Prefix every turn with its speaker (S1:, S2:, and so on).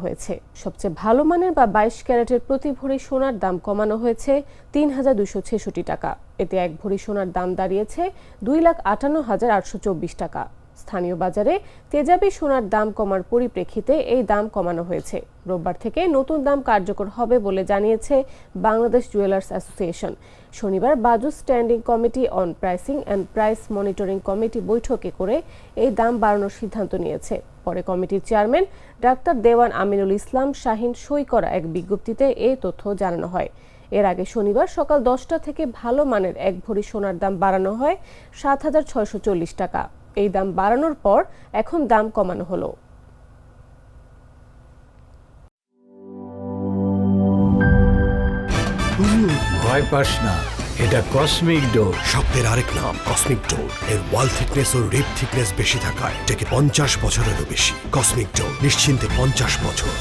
S1: হয়েছে। সবচেয়ে ভালো মানের বা 22 ক্যারেটের প্রতি ভরি সোনার দাম কমানো হয়েছে ৩,২৬৬ টাকা। এতে 1 ভরি সোনার দাম দাঁড়িয়েছে 2,58,824 টাকা। স্থানীয় বাজারে তেজাবি সোনার দাম কমার পরিপ্রেক্ষিতে এই দাম কমানো হয়েছে। রোববার থেকে নতুন দাম কার্যকর হবে বলে জানিয়েছে বাংলাদেশ জুয়েলার্স অ্যাসোসিয়েশন। শনিবার BAJUS standing committee on pricing and price monitoring committee বৈঠকে করে এই দাম বাড়ানোর সিদ্ধান্ত নিয়েছে। পরে কমিটির চেয়ারম্যান ডাক্তার দেওয়ান আমিনুল ইসলাম শাহিন সই করা এক বিজ্ঞপ্তিতে এই তথ্য জানানো হয়। এর আগে শনিবার সকাল 10টা থেকে ভালো মানের 1 ভরি সোনার দাম বাড়ানো হয় 7,640 টাকা। এই দাম বাড়ানোর পর এখন দাম কমানো হলো।
S2: ভয় পাস না, এটা কসমিক ডোর।
S3: শব্দের আরেক নাম কসমিক ডোর। এর ওয়াল থিকনেস ও রিপ থিকনেস বেশি থাকায় এটাকে 50 বছরেরও বেশি। কসমিক ডোর, নিশ্চিন্তে 50 বছর।